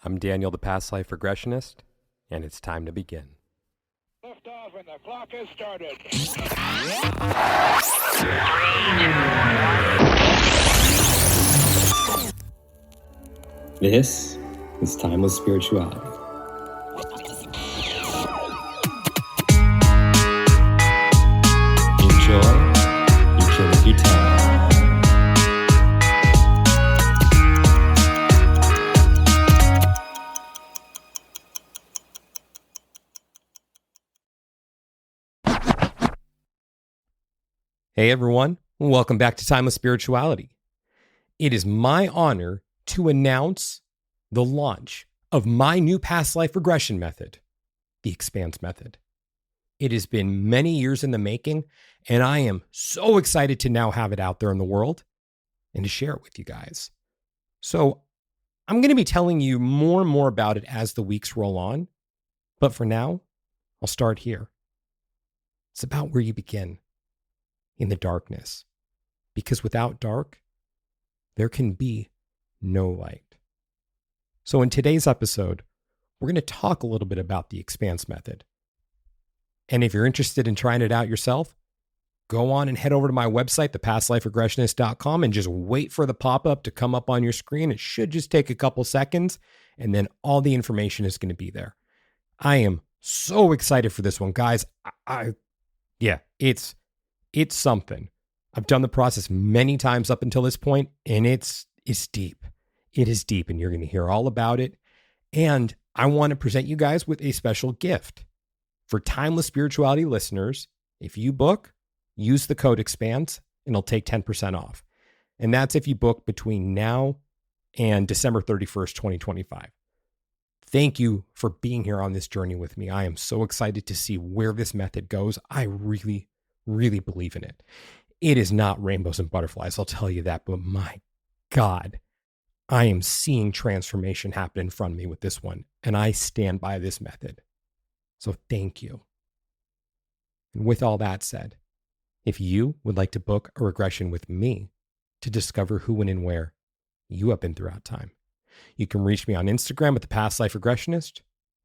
I'm Daniel, the past life regressionist, and it's time to begin. Lift off and the clock has started. 3, 2, 1. This is Timeless Spirituality. Enjoy Eternity Time. Hey everyone, welcome back to Timeless Spirituality. It is my honor to announce the launch of my new past life regression method, the Expanse Method. It has been many years in the making, and I am so excited to now have it out there in the world and to share it with you guys. So I'm going to be telling you more and more about it as the weeks roll on, but for now, I'll start here. It's about where you begin. In the darkness, because without dark, there can be no light. So in today's episode, we're going to talk a little bit about the Expanse Method. And if you're interested in trying it out yourself, go on and head over to my website, thepastliferegressionist.com, and just wait for the pop-up to come up on your screen. It should just take a couple seconds, and then all the information is going to be there. I am so excited for this one, guys. It's something. I've done the process many times up until this point, and it's deep. It is deep, and you're going to hear all about it. And I want to present you guys with a special gift. For Timeless Spirituality listeners, if you book, use the code EXPANSE, and it'll take 10% off. And that's if you book between now and December 31st, 2025. Thank you for being here on this journey with me. I am so excited to see where this method goes. I really believe in it. It is not rainbows and butterflies, I'll tell you that, but my God, I am seeing transformation happen in front of me with this one, and I stand by this method. So thank you. And with all that said, if you would like to book a regression with me to discover who, when, and where you have been throughout time, you can reach me on Instagram at The Past Life Regressionist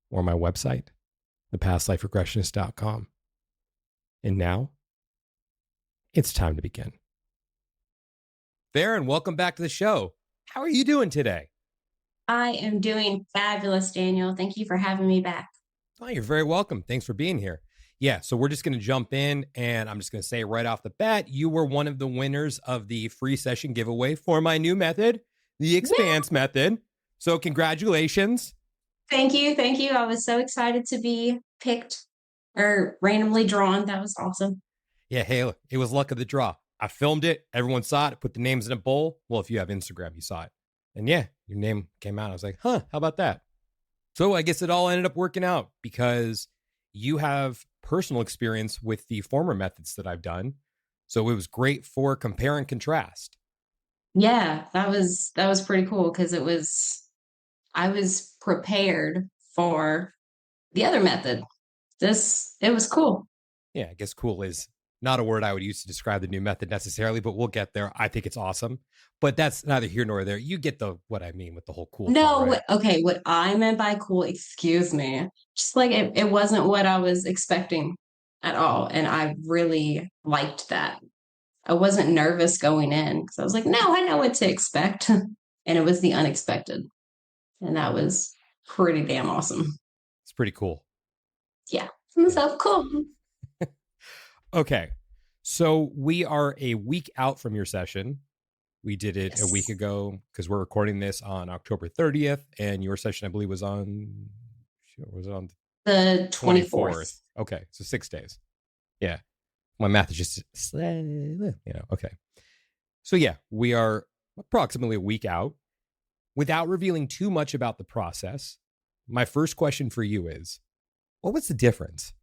or my website, thepastliferegressionist.com. And now, it's time to begin. Feryn, welcome back to the show. How are you doing today? I am doing fabulous, Daniel. Thank you for having me back. Oh, you're very welcome. Thanks for being here. Yeah, so we're just going to jump in, and I'm just going to say right off the bat, you were one of the winners of the free session giveaway for my new method, the Expanse Method. So congratulations. Thank you. I was so excited to be picked or randomly drawn. That was awesome. Yeah, hey, it was luck of the draw. I filmed it. Everyone saw it. Put the names in a bowl. Well, if you have Instagram, you saw it. And yeah, your name came out. I was like, how about that? So I guess it all ended up working out because you have personal experience with the former methods that I've done. So it was great for compare and contrast. Yeah, that was pretty cool because I was prepared for the other method. It was cool. Yeah, I guess cool is not a word I would use to describe the new method necessarily, but we'll get there. I think it's awesome, but that's neither here nor there. You get what I mean with the whole cool. No, part, right? Okay, what I meant by cool, excuse me, just like it wasn't what I was expecting at all, and I really liked that. I wasn't nervous going in because I was like, no, I know what to expect, and it was the unexpected, and that was pretty damn awesome. It's pretty cool. Yeah, so cool. Okay, so we are a week out from your session. We did it a week ago because we're recording this on October 30th, and your session, I believe, was on the 24th. Okay, so 6 days. Yeah, my math is just, okay. So yeah, we are approximately a week out. Without revealing too much about the process, my first question for you is, what was the difference?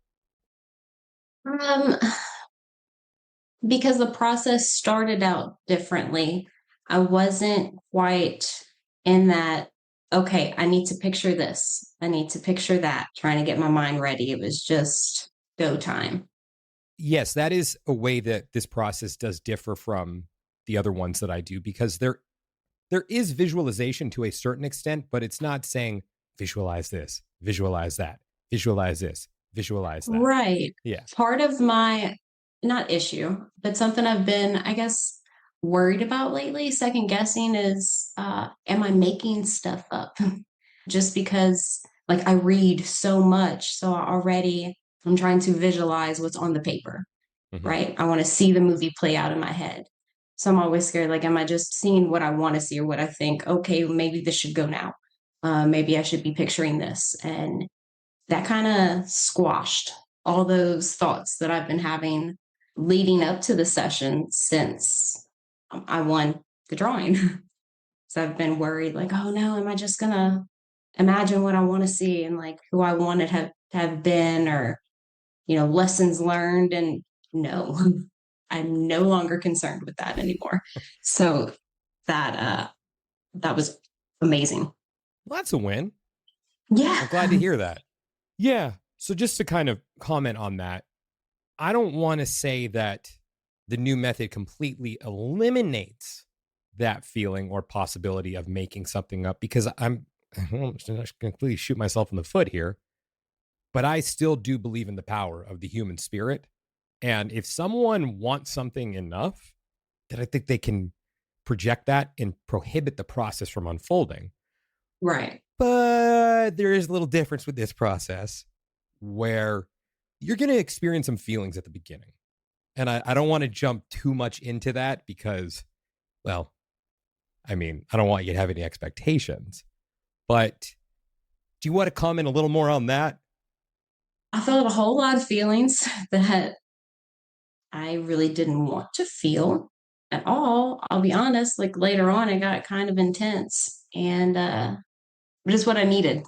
Because the process started out differently. I wasn't quite in that, okay, I need to picture this. I need to picture that, trying to get my mind ready. It was just go time. Yes, that is a way that this process does differ from the other ones that I do because there is visualization to a certain extent, but it's not saying visualize this, visualize that, visualize this, visualize that. Right. Yeah. Part of my, not issue, but something I've been, I guess, worried about lately, second guessing is, am I making stuff up? Just because, like, I read so much, so I'm trying to visualize what's on the paper, right? I want to see the movie play out in my head. So I'm always scared, like, am I just seeing what I want to see or what I think, okay, maybe this should go now. Maybe I should be picturing this. And that kind of squashed all those thoughts that I've been having leading up to the session since I won the drawing. So I've been worried, like, oh no, am I just gonna imagine what I want to see and like who I want to have been, or lessons learned? And no, I'm no longer concerned with that anymore. So that was amazing. Well, that's a win. Yeah. I'm glad to hear that. Yeah. So just to kind of comment on that, I don't want to say that the new method completely eliminates that feeling or possibility of making something up, because I'm going to completely shoot myself in the foot here, but I still do believe in the power of the human spirit. And if someone wants something enough, then I think they can project that and prohibit the process from unfolding. Right. But there is a little difference with this process where you're going to experience some feelings at the beginning. And I don't want to jump too much into that because, well, I mean, I don't want you to have any expectations. But do you want to comment a little more on that? I felt a whole lot of feelings that I really didn't want to feel at all. I'll be honest, like later on, it got kind of intense, and but it's what I needed.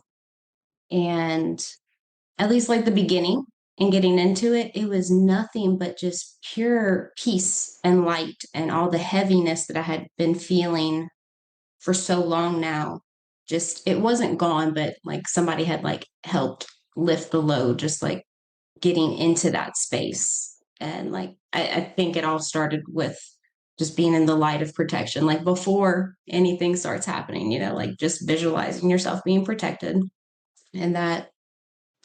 And at least like the beginning and getting into it, it was nothing but just pure peace and light, and all the heaviness that I had been feeling for so long now. Just, it wasn't gone, but like somebody had like helped lift the load, just like getting into that space. And like, I think it all started with just being in the light of protection, like before anything starts happening, like just visualizing yourself being protected. And that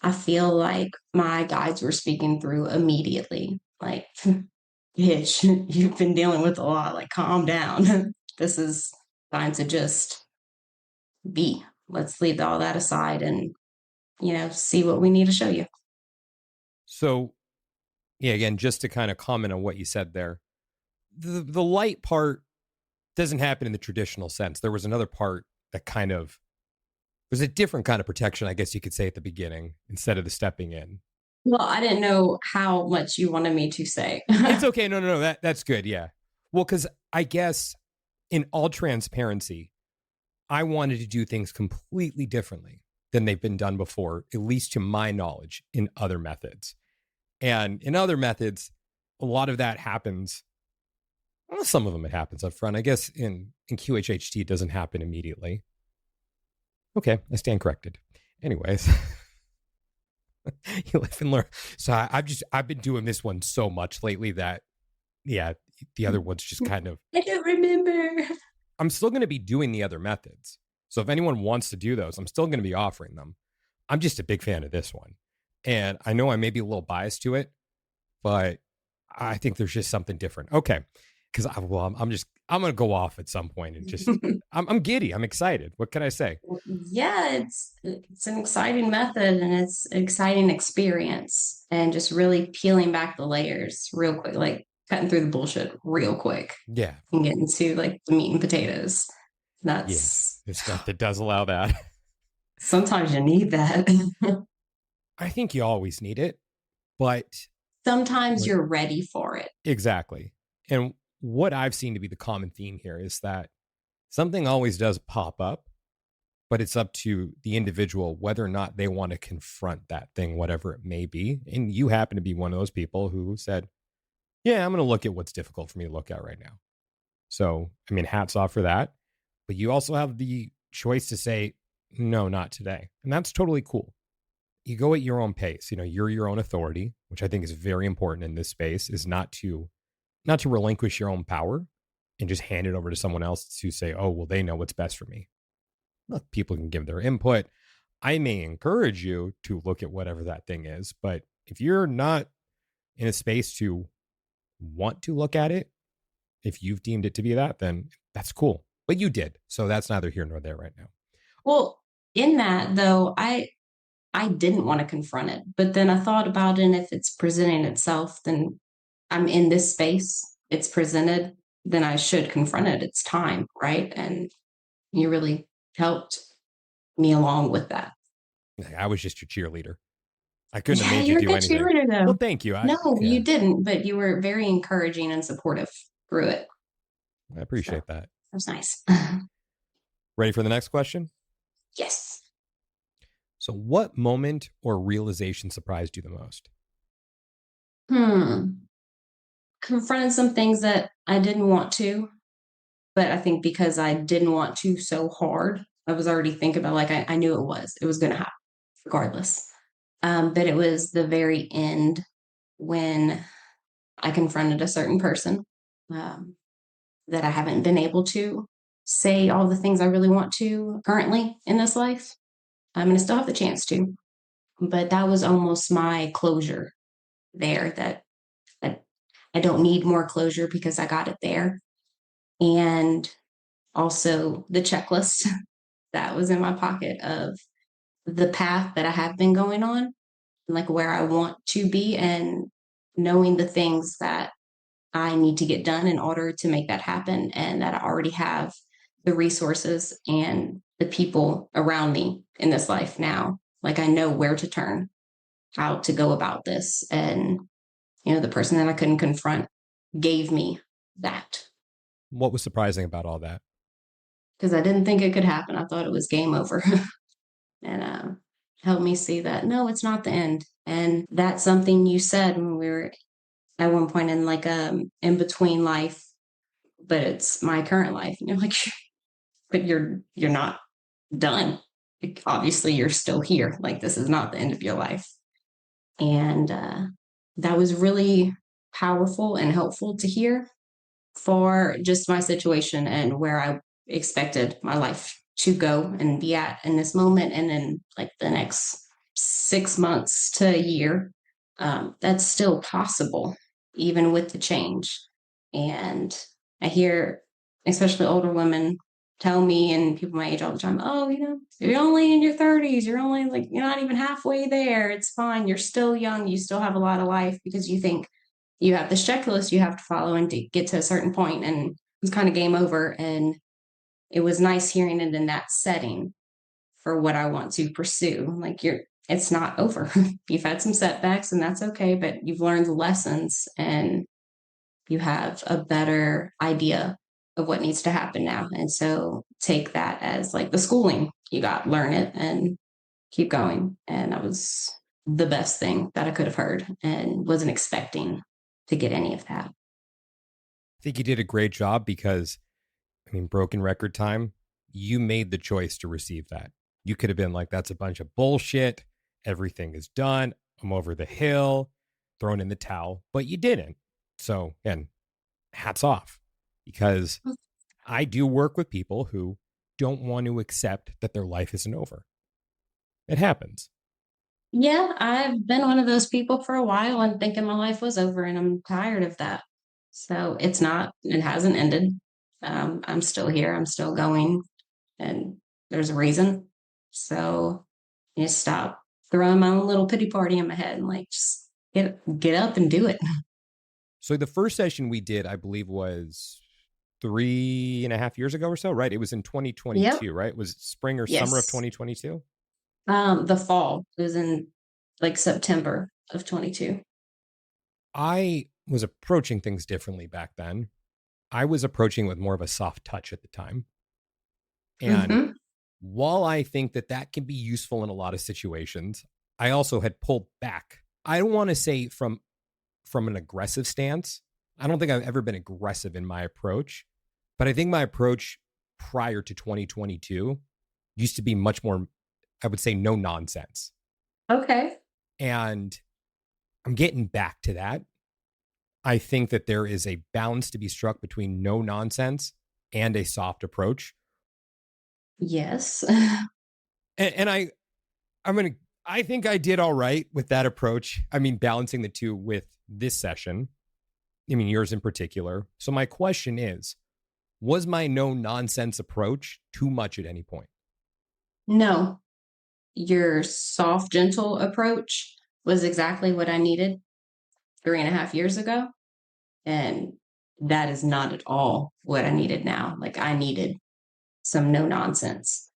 I feel like my guides were speaking through immediately. Like, bitch, you've been dealing with a lot. Like, calm down. This is time to just be. Let's leave all that aside and, see what we need to show you. So, yeah, again, just to kind of comment on what you said there, the light part doesn't happen in the traditional sense. There was another part that kind of was a different kind of protection, I guess you could say, at the beginning instead of the stepping in. Well, I didn't know how much you wanted me to say. It's okay. No. That's good. Yeah. Well, because I guess in all transparency, I wanted to do things completely differently than they've been done before, at least to my knowledge, in other methods. And in other methods, a lot of that happens. Well, some of them it happens up front. I guess in QHHT, it doesn't happen immediately. Okay, I stand corrected. Anyways, you live and learn. So I've been doing this one so much lately that, yeah, the other one's just kind of. I don't remember. I'm still going to be doing the other methods. So if anyone wants to do those, I'm still going to be offering them. I'm just a big fan of this one. And I know I may be a little biased to it, but I think there's just something different. Okay. Because I'm going to go off at some point and just, I'm giddy. I'm excited. What can I say? Yeah, it's an exciting method, and it's an exciting experience, and just really peeling back the layers real quick, like cutting through the bullshit real quick. Yeah. And getting to like the meat and potatoes. That's the stuff that does allow that. Sometimes you need that. I think you always need it, but sometimes you're ready for it. Exactly. And what I've seen to be the common theme here is that something always does pop up, but it's up to the individual whether or not they want to confront that thing, whatever it may be. And you happen to be one of those people who said, yeah, I'm going to look at what's difficult for me to look at right now. So, I mean, hats off for that. But you also have the choice to say, no, not today. And that's totally cool. You go at your own pace. You're your own authority, which I think is very important in this space, is not to relinquish your own power, and just hand it over to someone else to say, oh, well, they know what's best for me. Look, people can give their input. I may encourage you to look at whatever that thing is, but if you're not in a space to want to look at it, if you've deemed it to be that, then that's cool. But you did. So that's neither here nor there right now. Well, in that though, I didn't want to confront it, but then I thought about it, and if it's presenting itself, then I'm in this space, it's presented, then I should confront it. It's time, right? And you really helped me along with that. I was just your cheerleader. I couldn't have Yeah, made you you're a do good anything. cheerleader, though. Well, thank you. No, you didn't, but you were very encouraging and supportive through it. I appreciate that. That was nice. Ready for the next question? Yes. So, what moment or realization surprised you the most? Confronted some things that I didn't want to, but I think because I didn't want to so hard, I was already thinking about, like, I knew it was going to happen regardless. But it was the very end when I confronted a certain person that I haven't been able to say all the things I really want to currently in this life. And I still have the chance to, but that was almost my closure there, that I don't need more closure because I got it there. And also the checklist that was in my pocket of the path that I have been going on, like where I want to be, and knowing the things that I need to get done in order to make that happen, and that I already have the resources and the people around me in this life now. Like, I know where to turn, how to go about this. And, the person that I couldn't confront gave me that. What was surprising about all that? Because I didn't think it could happen. I thought it was game over. And helped me see that, no, it's not the end. And that's something you said when we were at one point in, like, in between life, but it's my current life. And you're like, but you're not done. Like, obviously you're still here. Like, this is not the end of your life. And that was really powerful and helpful to hear for just my situation and where I expected my life to go and be at in this moment, and in, like, the next 6 months to a year. That's still possible, even with the change. And I hear, especially older women, tell me, and people my age all the time, oh, you're only in your 30s. You're only, like, you're not even halfway there. It's fine. You're still young. You still have a lot of life, because you think you have this checklist you have to follow and to get to a certain point, and it's kind of game over. And it was nice hearing it in that setting for what I want to pursue. Like, it's not over. You've had some setbacks, and that's okay, but you've learned the lessons, and you have a better idea of what needs to happen now. And so take that as, like, the schooling you got, learn it and keep going. And that was the best thing that I could have heard, and wasn't expecting to get any of that. I think you did a great job because, broken record time, you made the choice to receive that. You could have been like, that's a bunch of bullshit. Everything is done. I'm over the hill, thrown in the towel, but you didn't. So, again, hats off, because I do work with people who don't want to accept that their life isn't over. It happens. Yeah, I've been one of those people for a while and thinking my life was over, and I'm tired of that. So it's not, it hasn't ended. I'm still here. I'm still going, and there's a reason. So you stop throwing my own little pity party in my head, and, like, just get up and do it. So the first session we did, I believe, was 3.5 years ago or so, right? It was in 2022, yep. Right? Was it spring or summer of 2022? The fall. It was in, like, September of 22. I was approaching things differently back then. I was approaching with more of a soft touch at the time. And while I think that can be useful in a lot of situations, I also had pulled back. I don't want to say from an aggressive stance. I don't think I've ever been aggressive in my approach, but I think my approach prior to 2022 used to be much more, I would say, no nonsense. Okay. And I'm getting back to that. I think that there is a balance to be struck between no nonsense and a soft approach. Yes. And I think I did all right with that approach. I mean, balancing the two with this session. I mean, yours in particular. So my question is, was my no nonsense approach too much at any point? No, your soft, gentle approach was exactly what I needed 3.5 years ago. And that is not at all what I needed now. Like, I needed some no nonsense.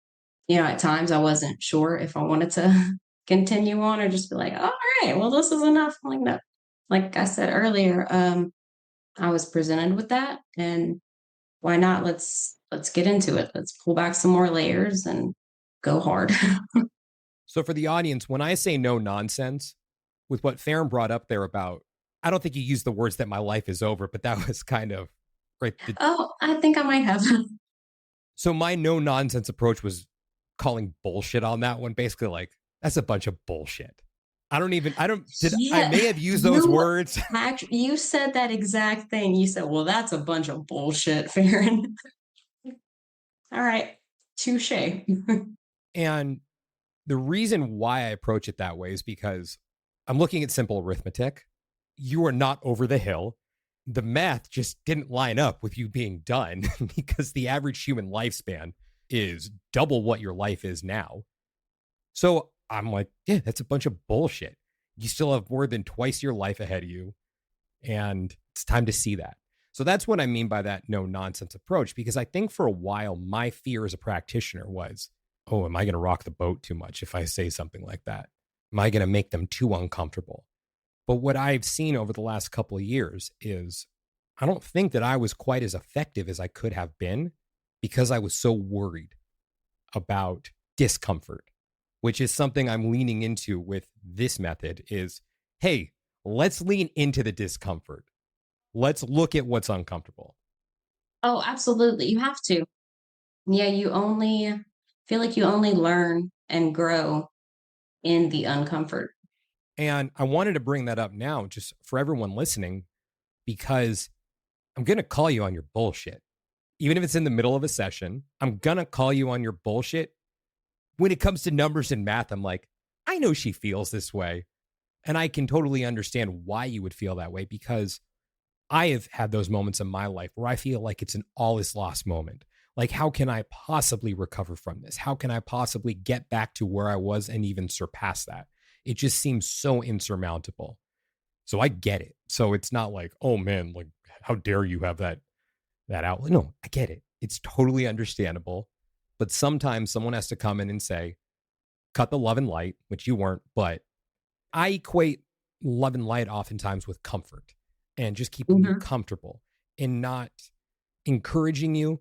At times I wasn't sure if I wanted to continue on or just be like, all right, well, this is enough. I'm like, no. Like I said earlier, I was presented with that, and why not? Let's get into it. Let's pull back some more layers and go hard. So for the audience, when I say no nonsense, with what Feryn brought up there about, I don't think you used the words that my life is over, but that was kind of right. Oh, I think I might have. So my no nonsense approach was calling bullshit on that one. Basically, like, that's a bunch of bullshit. I may have used those words. Actually, you said that exact thing. You said, well, that's a bunch of bullshit, Feryn. All right. Touche. And the reason why I approach it that way is because I'm looking at simple arithmetic. You are not over the hill. The math just didn't line up with you being done because the average human lifespan is double what your life is now. So I'm like, yeah, that's a bunch of bullshit. You still have more than twice your life ahead of you. And it's time to see that. So that's what I mean by that no nonsense approach, because I think for a while, my fear as a practitioner was, oh, am I going to rock the boat too much if I say something like that? Am I going to make them too uncomfortable? But what I've seen over the last couple of years is I don't think that I was quite as effective as I could have been because I was so worried about discomfort, which is something I'm leaning into with this method is, hey, let's lean into the discomfort. Let's look at what's uncomfortable. Oh, absolutely. You have to. Yeah, feel like you only learn and grow in the uncomfort. And I wanted to bring that up now just for everyone listening, because I'm going to call you on your bullshit. Even if it's in the middle of a session, I'm going to call you on your bullshit. When it comes to numbers and math, I'm like, I know she feels this way. And I can totally understand why you would feel that way, because I have had those moments in my life where I feel like it's an all is lost moment. Like, how can I possibly recover from this? How can I possibly get back to where I was and even surpass that? It just seems so insurmountable. So I get it. So it's not like, oh man, like, how dare you have that outlet? No, I get it. It's totally understandable. But sometimes someone has to come in and say, cut the love and light, which you weren't, but I equate love and light oftentimes with comfort and just keeping you comfortable and not encouraging you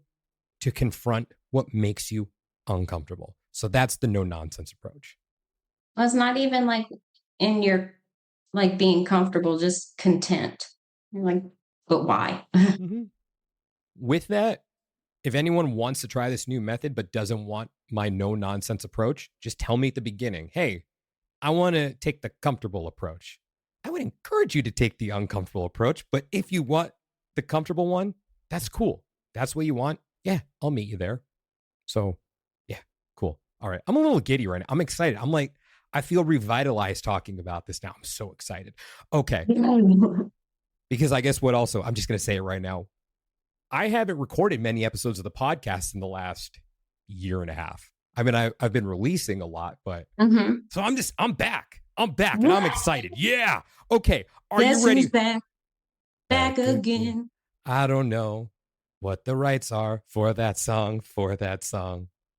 to confront what makes you uncomfortable. So that's the no nonsense approach. Well, it's not even like in your, like, being comfortable, just content. You're like, but why? With that, if anyone wants to try this new method but doesn't want my no nonsense approach, just tell me at the beginning, hey, I want to take the comfortable approach. I would encourage you to take the uncomfortable approach, but if you want the comfortable one, that's cool. That's what you want. Yeah, I'll meet you there. So, yeah, cool. All right. I'm a little giddy right now. I'm excited. I'm like, I feel revitalized talking about this now. I'm so excited. Okay. Because I guess what also, I'm just going to say it right now. I haven't recorded many episodes of the podcast in the last year and a half. I mean, I've been releasing a lot, but so I'm back. And I'm excited. Yeah. Okay. Are you ready? Back again. I don't know what the rights are for that song.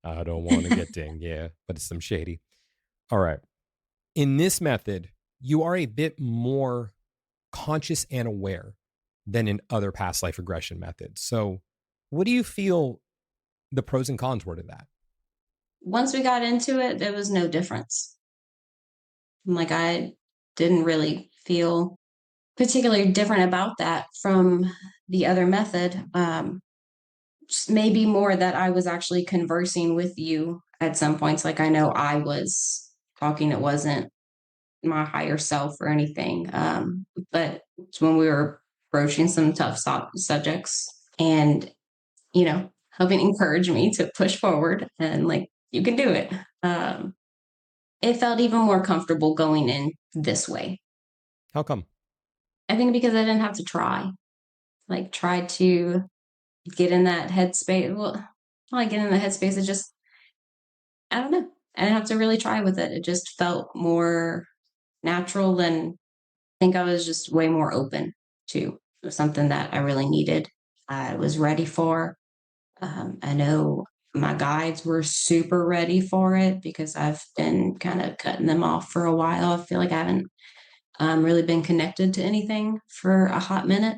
I don't want to get dinged. Yeah, but it's some shady. All right. In this method, you are a bit more conscious and aware than in other past life regression methods. So what do you feel the pros and cons were to that? Once we got into it, there was no difference. Like, I didn't really feel particularly different about that from the other method. Just maybe more that I was actually conversing with you at some points. Like, I know I was talking, it wasn't my higher self or anything. But when we were broaching some tough subjects and, helping encourage me to push forward and like, you can do it. It felt even more comfortable going in this way. How come? I think because I didn't have to try to get in that headspace. Well, not like get in the headspace. It just, I don't know. I didn't have to really try with it. It just felt more natural, and I think I was just way more open to. It was something that I really needed. I was ready for. I know my guides were super ready for it because I've been kind of cutting them off for a while. I feel like I haven't really been connected to anything for a hot minute.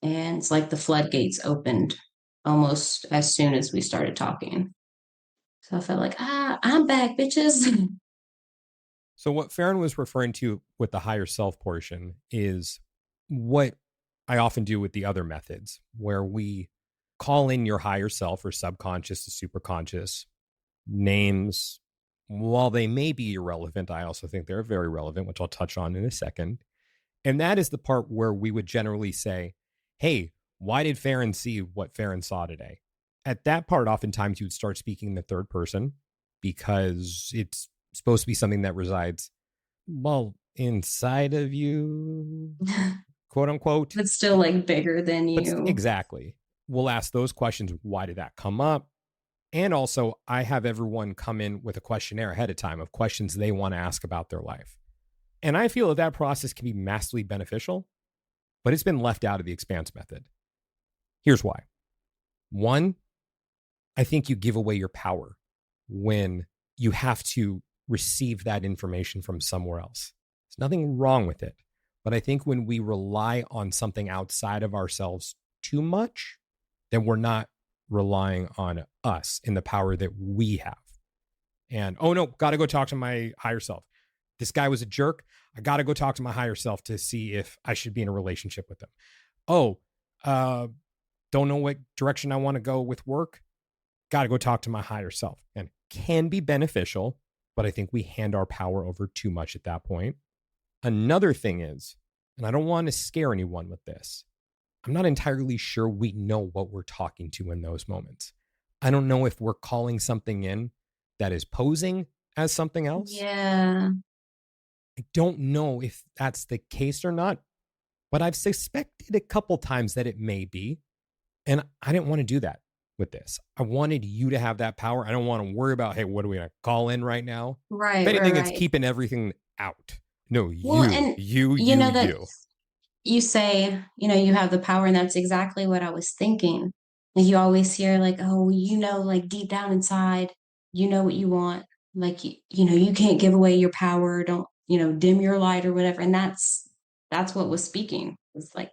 And it's like the floodgates opened almost as soon as we started talking. So I felt like, I'm back, bitches. So what Feryn was referring to with the higher self portion is what I often do with the other methods, where we call in your higher self or subconscious to superconscious. Names, while they may be irrelevant, I also think they're very relevant, which I'll touch on in a second. And that is the part where we would generally say, hey, why did Feryn see what Feryn saw today? At that part, oftentimes you would start speaking in the third person because it's supposed to be something that resides, well, inside of you, quote unquote. But still like bigger than you. Exactly. We'll ask those questions. Why did that come up? And also, I have everyone come in with a questionnaire ahead of time of questions they want to ask about their life. And I feel that process can be massively beneficial, but it's been left out of the Expanse method. Here's why. One, I think you give away your power when you have to receive that information from somewhere else. There's nothing wrong with it. But I think when we rely on something outside of ourselves too much, then we're not relying on us in the power that we have. And, oh no, got to go talk to my higher self. This guy was a jerk. I got to go talk to my higher self to see if I should be in a relationship with him. Oh, don't know what direction I want to go with work. Got to go talk to my higher self. And can be beneficial, but I think we hand our power over too much at that point. Another thing is, and I don't want to scare anyone with this, I'm not entirely sure we know what we're talking to in those moments. I don't know if we're calling something in that is posing as something else. Yeah. I don't know if that's the case or not, but I've suspected a couple times that it may be. And I didn't want to do that with this. I wanted you to have that power. I don't want to worry about, hey, what are we going to call in right now? Right. If anything, right. it's keeping everything out. No, Well, and you you say, you have the power, and that's exactly what I was thinking. Like you always hear like, oh, like deep down inside, you know what you want. Like, you can't give away your power. Don't, dim your light or whatever. And that's what was speaking. It's like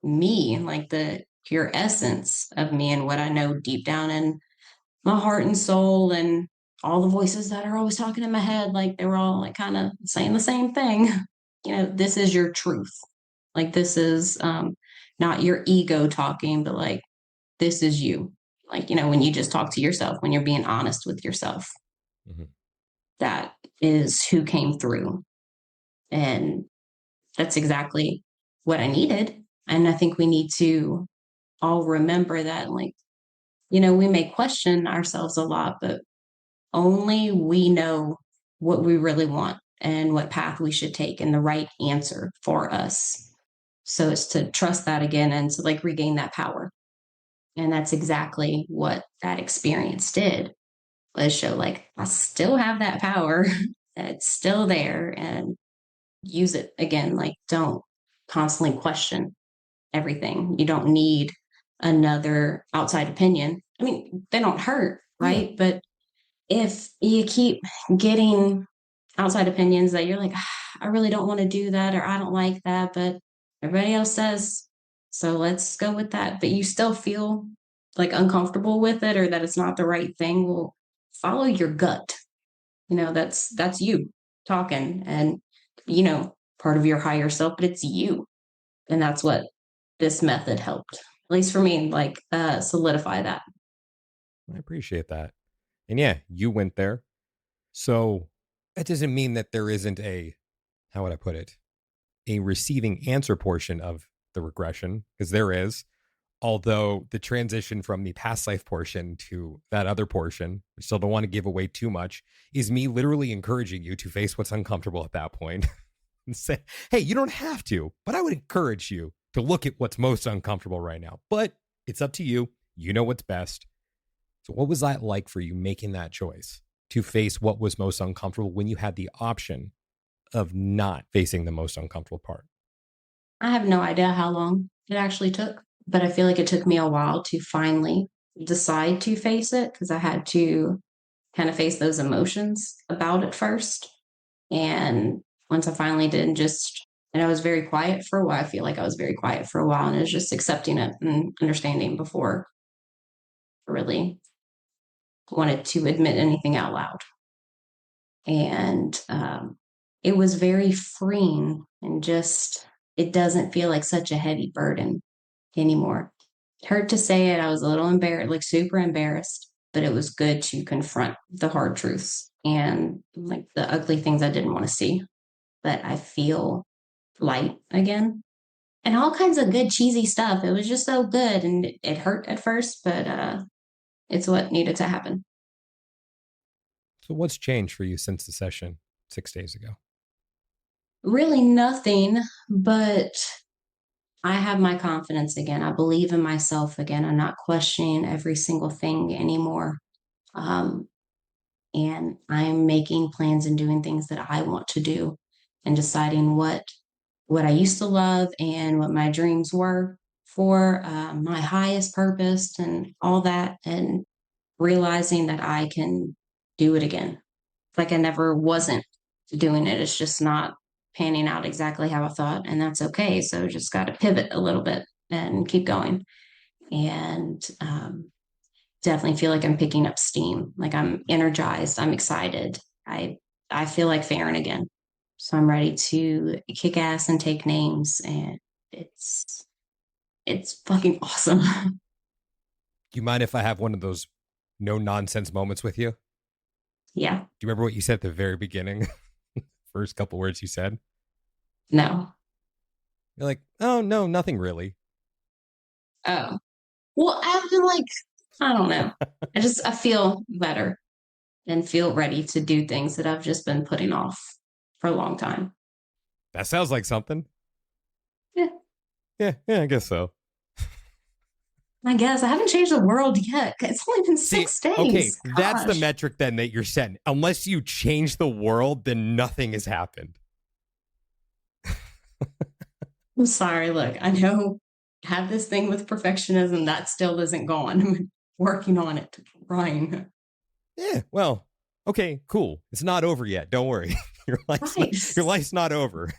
me, like the pure essence of me and what I know deep down in my heart and soul, and all the voices that are always talking in my head, like they were all like kind of saying the same thing. This is your truth. Like this is not your ego talking, but like this is you. Like, when you just talk to yourself, when you're being honest with yourself, that is who came through. And that's exactly what I needed. And I think we need to all remember that, like, we may question ourselves a lot, but only we know what we really want and what path we should take and the right answer for us. So it's to trust that again and to like regain that power. And that's exactly what that experience did, was show like I still have that power. It's still there, and use it again. Like don't constantly question everything. You don't need another outside opinion. I mean, they don't hurt, right? Yeah. But if you keep getting outside opinions that you're like, I really don't want to do that, or I don't like that, but everybody else says, so let's go with that. But you still feel like uncomfortable with it, or that it's not the right thing. Well, follow your gut. That's you talking, and, part of your higher self, but it's you. And that's what this method helped, at least for me, like solidify that. I appreciate that. And yeah, you went there. So that doesn't mean that there isn't how would I put it? A receiving answer portion of the regression, because there is. Although the transition from the past life portion to that other portion, I still don't want to give away too much, is me literally encouraging you to face what's uncomfortable at that point and say, hey, you don't have to, but I would encourage you to look at what's most uncomfortable right now. But it's up to you. You know what's best. So what was that like for you making that choice to face what was most uncomfortable when you had the option of not facing the most uncomfortable part? I have no idea how long it actually took, but I feel like it took me a while to finally decide to face it because I had to kind of face those emotions about it first. And once I finally did, and I was very quiet for a while. I feel like I was very quiet for a while and it was just accepting it and understanding before I really wanted to admit anything out loud. And it was very freeing and just, it doesn't feel like such a heavy burden anymore. It hurt to say it. I was a little embarrassed, like super embarrassed, but it was good to confront the hard truths and like the ugly things I didn't want to see. But I feel light again and all kinds of good cheesy stuff. It was just so good and it hurt at first, but it's what needed to happen. So what's changed for you since the session 6 days ago? Really nothing, but I have my confidence again. I believe in myself again. I'm not questioning every single thing anymore. Um, and I'm making plans and doing things that I want to do and deciding what I used to love and what my dreams were for my highest purpose and all that, and realizing that I can do it again. Like I never wasn't doing it. It's just not panning out exactly how I thought, and that's okay. So just got to pivot a little bit and keep going. And definitely feel like I'm picking up steam. Like I'm energized. I'm excited. I feel like Feryn again. So I'm ready to kick ass and take names, and it's fucking awesome. Do you mind if I have one of those no nonsense moments with you? Yeah. Do you remember what you said at the very beginning? First couple words you said? No. You're like, oh, no, nothing really. Oh. Well, I've been like, I don't know. I feel better and feel ready to do things that I've just been putting off for a long time. That sounds like something. Yeah. Yeah, I guess so. I guess I haven't changed the world yet. It's only been 6 days. Okay, Gosh. that's the metric then that you're setting. Unless you change the world, then nothing has happened. I'm sorry. Look, I know I have this thing with perfectionism that still isn't gone. I'm working on it, trying. Yeah, well, okay, cool. It's not over yet. Don't worry. Your life's not over.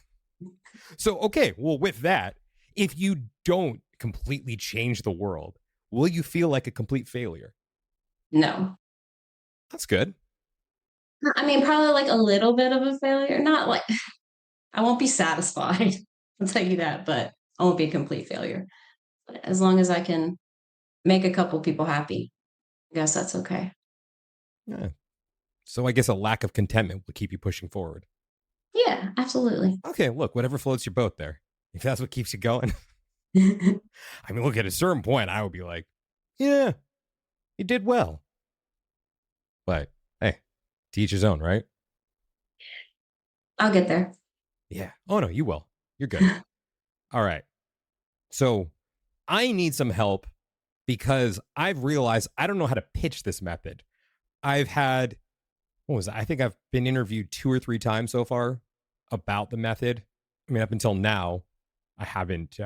So, okay, well, with that, if you don't completely change the world, will you feel like a complete failure? No. That's good. I mean, probably like a little bit of a failure. Not like I won't be satisfied. I'll tell you that, but I won't be a complete failure. But as long as I can make a couple people happy, I guess that's okay. Yeah. So I guess a lack of contentment will keep you pushing forward. Yeah, absolutely. Okay, look, whatever floats your boat there. If that's what keeps you going. I mean, look, at a certain point, I would be like, yeah, you did well. But hey, to each his own, right? I'll get there. Yeah. Oh, no, you will. You're good. All right. So I need some help because I've realized I don't know how to pitch this method. I've had, I think I've been interviewed 2 or 3 times so far about the method. I mean, up until now, I haven't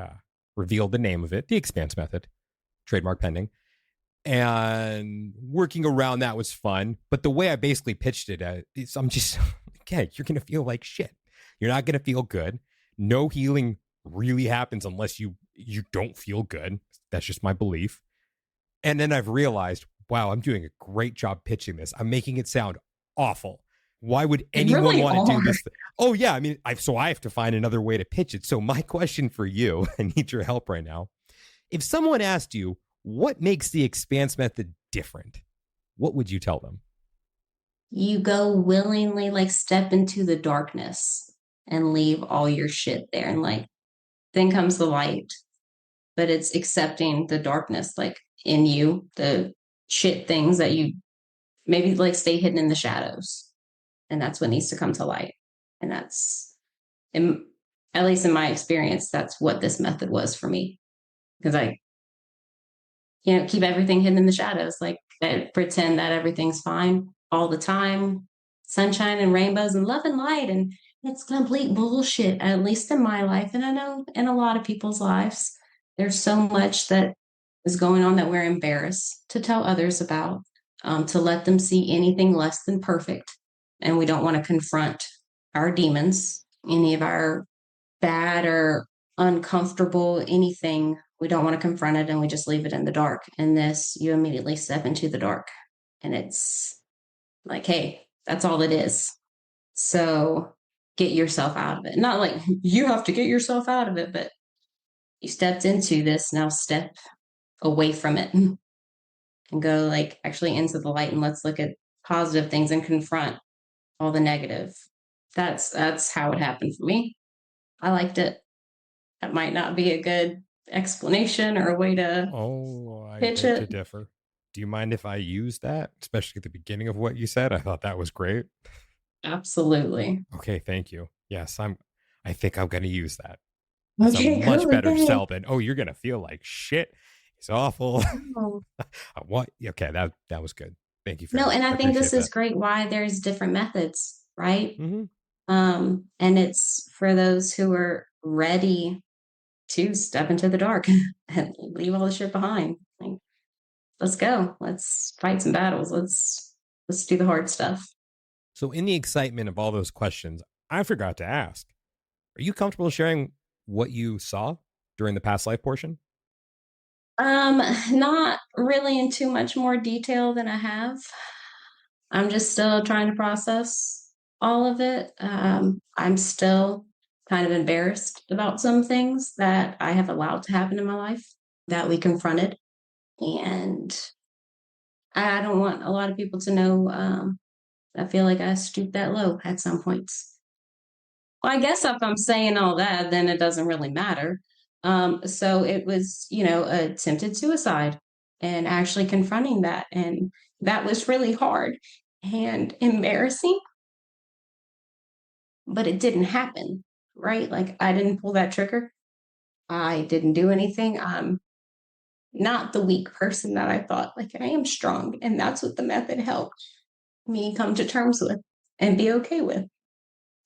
revealed the name of it, the Expanse Method, trademark pending. And working around that was fun. But the way I basically pitched it is I'm just, okay, you're going to feel like shit. You're not going to feel good. No healing really happens unless you don't feel good. That's just my belief. And then I've realized, wow, I'm doing a great job pitching this. I'm making it sound awful. Why would anyone really want to do this? Oh, yeah. I mean, so I have to find another way to pitch it. So my question for you, I need your help right now. If someone asked you, what makes the Expanse Method different? What would you tell them? You go willingly, like step into the darkness and leave all your shit there and like then comes the light, but it's accepting the darkness, like in you, the shit things that you maybe like stay hidden in the shadows. And that's what needs to come to light. And that's, in, at least in my experience, that's what this method was for me. Because I, keep everything hidden in the shadows, like I pretend that everything's fine all the time, sunshine and rainbows and love and light. And it's complete bullshit, at least in my life. And I know in a lot of people's lives, there's so much that is going on that we're embarrassed to tell others about, to let them see anything less than perfect. And we don't want to confront our demons, any of our bad or uncomfortable anything. We don't want to confront it and we just leave it in the dark. And this, you immediately step into the dark. And it's like, hey, that's all it is. So get yourself out of it. Not like you have to get yourself out of it, but you stepped into this, now step away from it and go like actually into the light, and let's look at positive things and confront all the negative. That's how it happened for me. I liked it. That might not be a good explanation or a way to I pitch beg to it. differ. Do you mind if I use that, especially at the beginning of what you said? I thought that was great. Absolutely. Okay, thank you. Yes, I think I'm going to use that. It's Okay, a much cool. better Okay. sell than, oh, you're going to feel like shit. It's awful. Oh. What? Okay, that was good. Thank you, Feryn. No, and I think this appreciate is great why there's different methods, right? that. And it's for those who are ready to step into the dark and leave all the shit behind. Like, let's go. Let's fight some battles. Let's do the hard stuff. So, in the excitement of all those questions, I forgot to ask: are you comfortable sharing what you saw during the past life portion? Not really in too much more detail than I have. I'm just still trying to process all of it. I'm still kind of embarrassed about some things that I have allowed to happen in my life that we confronted. And I don't want a lot of people to know, I feel like I stooped that low at some points. Well, I guess if I'm saying all that, then it doesn't really matter. So it was, attempted suicide and actually confronting that. And that was really hard and embarrassing, but it didn't happen, right? Like I didn't pull that trigger. I didn't do anything. I'm not the weak person that I thought. Like I am strong. And that's what the method helped me come to terms with and be okay with.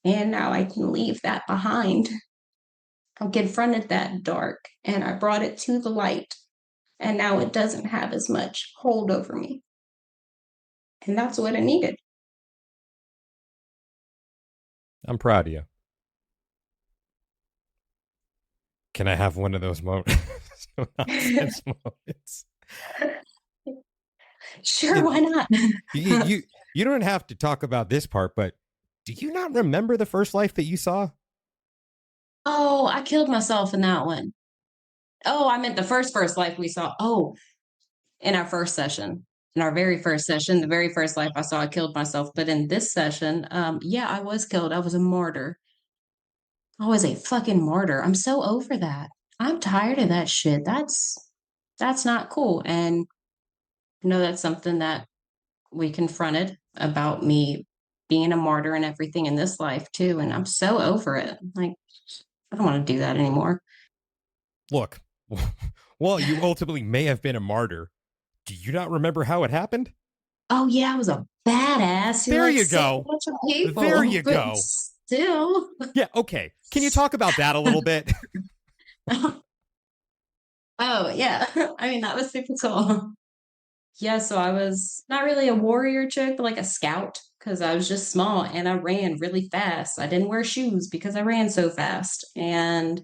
And now I can leave that behind. I confronted that dark and I brought it to the light. And now it doesn't have as much hold over me. And that's what I needed. I'm proud of you. Can I have one of those moments? Nonsense moments. Sure, why not? You don't have to talk about this part, but do you not remember the first life that you saw? Oh, I killed myself in that one. Oh, I meant the first life we saw. Oh, in our first session, in our very first session, the very first life I saw, I killed myself. But in this session, yeah, I was killed. I was a martyr. I was a fucking martyr. I'm so over that. I'm tired of that shit. That's not cool. And that's something that we confronted about me being a martyr and everything in this life too. And I'm so over it. Like, I don't want to do that anymore. Look, well, you ultimately may have been a martyr. Do you not remember how it happened? Oh yeah, I was a badass. There you go. There you go. Still. Yeah, okay. Can you talk about that a little bit? Oh yeah. I mean, that was super cool. Yeah, so I was not really a warrior chick, but like a scout because I was just small and I ran really fast. I didn't wear shoes because I ran so fast. And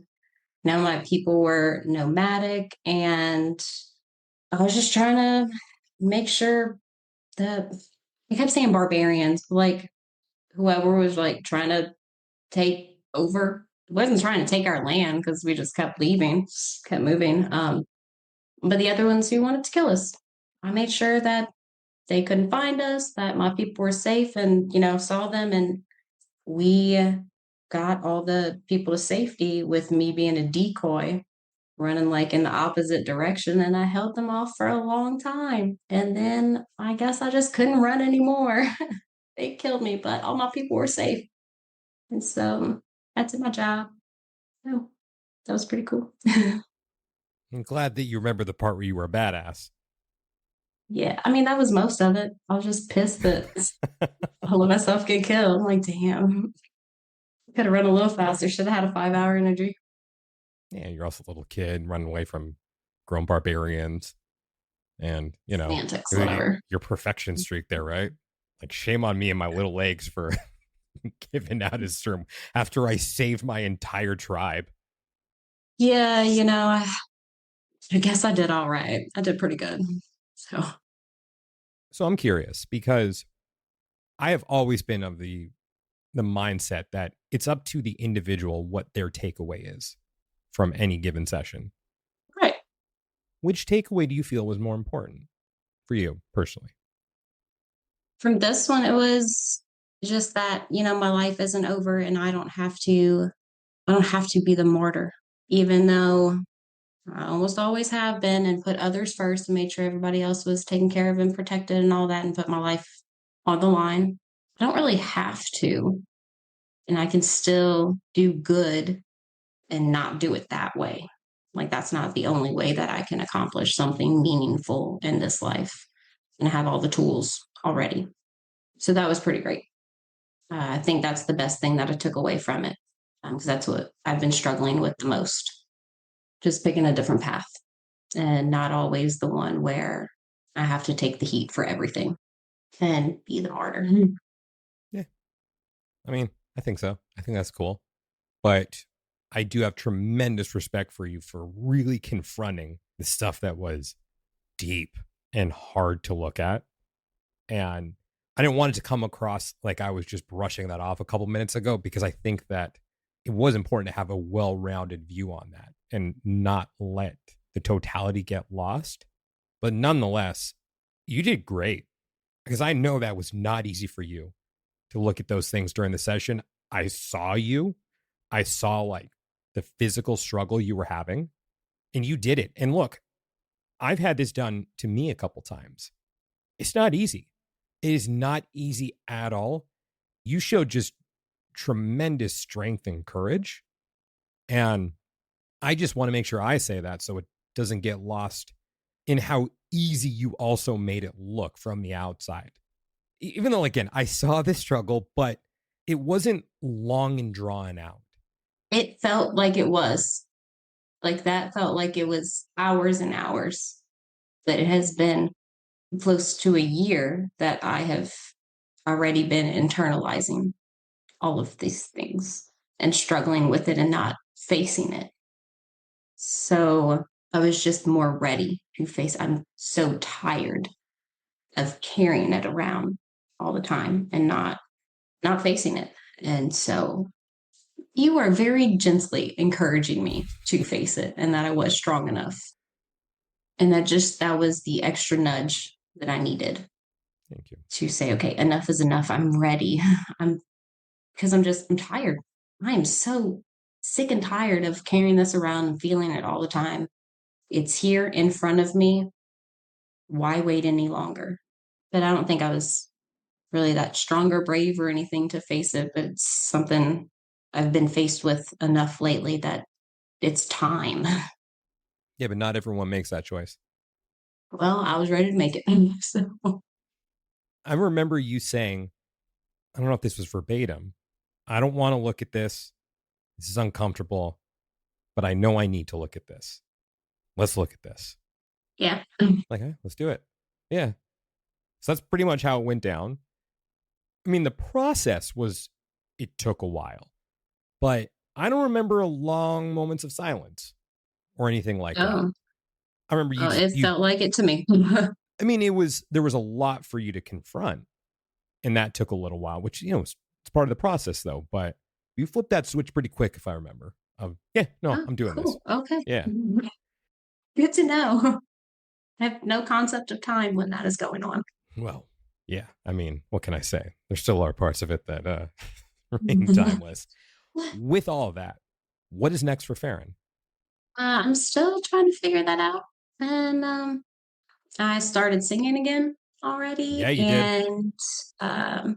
now my people were nomadic and I was just trying to make sure that I kept saying barbarians, but like whoever was like trying to take over wasn't trying to take our land because we just kept leaving, kept moving. But the other ones who wanted to kill us, I made sure that they couldn't find us, that my people were safe and, saw them. And we got all the people to safety with me being a decoy, running like in the opposite direction, and I held them off for a long time. And then I guess I just couldn't run anymore. They killed me, but all my people were safe. And so I did my job. So that was pretty cool. I'm glad that you remember the part where you were a badass. Yeah, I mean, that was most of it. I was just pissed that all of myself get killed. I'm like, damn, could have run a little faster. Should have had a 5-hour energy. Yeah, you're also a little kid running away from grown barbarians. And, you know, Semantics, whatever. your perfection streak there, right? Like, shame on me and my little legs for giving out his term after I saved my entire tribe. Yeah, I guess I did all right. I did pretty good. So I'm curious because I have always been of the mindset that it's up to the individual what their takeaway is from any given session. Right. Which takeaway do you feel was more important for you personally? From this one, it was just that, my life isn't over and I don't have to be the martyr, even though I almost always have been and put others first and made sure everybody else was taken care of and protected and all that and put my life on the line. I don't really have to. And I can still do good and not do it that way. Like, that's not the only way that I can accomplish something meaningful in this life and have all the tools already. So that was pretty great. I think that's the best thing that I took away from it, because that's what I've been struggling with the most. Just picking a different path and not always the one where I have to take the heat for everything and be the martyr. Yeah. I mean, I think so. I think that's cool. But I do have tremendous respect for you for really confronting the stuff that was deep and hard to look at. And I didn't want it to come across like I was just brushing that off a couple minutes ago, because I think that it was important to have a well-rounded view on that and not let the totality get lost. But nonetheless, you did great, because I know that was not easy for you to look at those things during the session. I saw like the physical struggle you were having, and you did it. And look, I've had this done to me a couple times. It's not easy. It is not easy at all. You showed just tremendous strength and courage. And I just want to make sure I say that so it doesn't get lost in how easy you also made it look from the outside. Even though, again, I saw this struggle, but it wasn't long and drawn out. It felt like it was. Like, that felt like it was hours and hours. But it has been close to a year that I have already been internalizing all of these things and struggling with it and not facing it. So I was just more ready to face. I'm so tired of carrying it around all the time and not facing it. And so you are very gently encouraging me to face it and that I was strong enough. And that was the extra nudge that I needed. Thank you. To say, okay, enough is enough. I'm ready. I'm tired. I am so sick and tired of carrying this around and feeling it all the time. It's here in front of me. Why wait any longer? But I don't think I was really that strong or brave or anything to face it, but it's something I've been faced with enough lately that it's time. Yeah, but not everyone makes that choice. Well, I was ready to make it. So. I remember you saying, I don't know if this was verbatim, I don't want to look at this. This is uncomfortable, but I know I need to look at this. Let's look at this. Yeah. Like, hey, let's do it. Yeah. So that's pretty much how it went down. I mean, the process it took a while, but I don't remember long moments of silence or anything like that. I remember it felt like it to me. I mean, there was a lot for you to confront, and that took a little while, which, it's part of the process though, but you flipped that switch pretty quick, if I remember. I'm doing cool. this. Okay. Yeah. Good to know. I have no concept of time when that is going on. Well, yeah. I mean, what can I say? There still are parts of it that remain timeless. With all of that, what is next for Feryn? I'm still trying to figure that out. And I started singing again Yeah, already. you did. And um,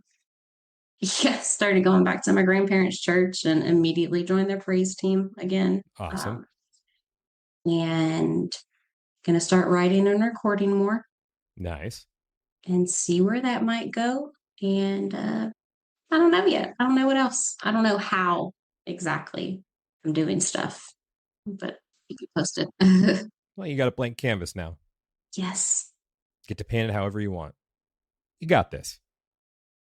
yeah, started going back to my grandparents' church and immediately joined their praise team again. Awesome. And gonna start writing and recording more Nice. and see where that might go. And I don't know yet. I don't know what else. I don't know how exactly I'm doing stuff, but keep you posted. Well, you got a blank canvas now. Yes. Get to paint it however you want. You got this.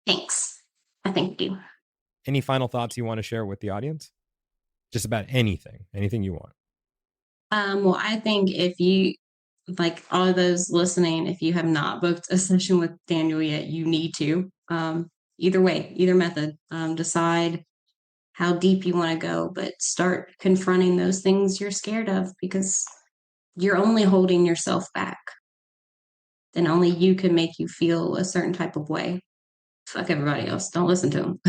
Thanks. I thank you. Any final thoughts you want to share with the audience? Just about anything you want. Well, I think if you, like all of those listening, if you have not booked a session with Daniel yet, you need to. Either way, either method, decide how deep you want to go, but start confronting those things you're scared of because you're only holding yourself back. And only you can make you feel a certain type of way. Fuck everybody else. Don't listen to them.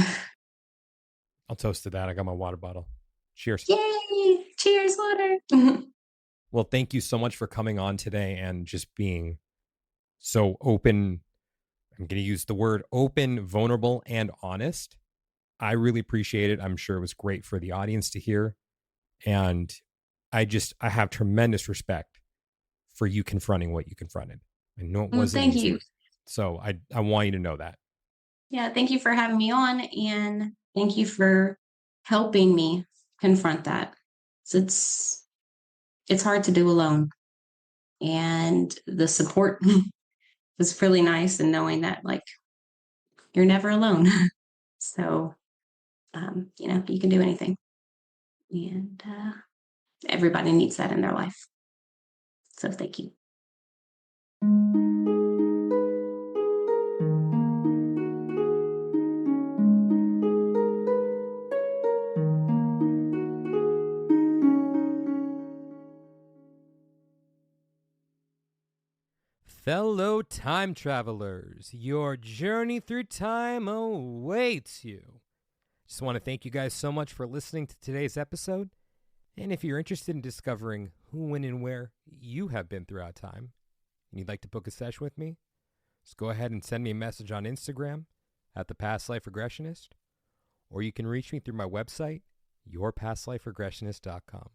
I'll toast to that. I got my water bottle. Cheers. Yay! Cheers, water. Well, thank you so much for coming on today and just being so open. I'm going to use the word open, vulnerable, and honest. I really appreciate it. I'm sure it was great for the audience to hear. And I have tremendous respect for you confronting what you confronted. I know it wasn't Thank easy. you. So I want you to know that. Yeah, thank you for having me on, and thank you for helping me confront that. So it's hard to do alone, and the support was really nice, and knowing that like you're never alone. So you can do anything, and everybody needs that in their life. So thank you. Fellow time travelers, your journey through time awaits you. Just want to thank you guys so much for listening to today's episode. And if you're interested in discovering who, when, and where you have been throughout time, and you'd like to book a session with me, just go ahead and send me a message on Instagram at The Past Life Regressionist, or you can reach me through my website, yourpastliferegressionist.com.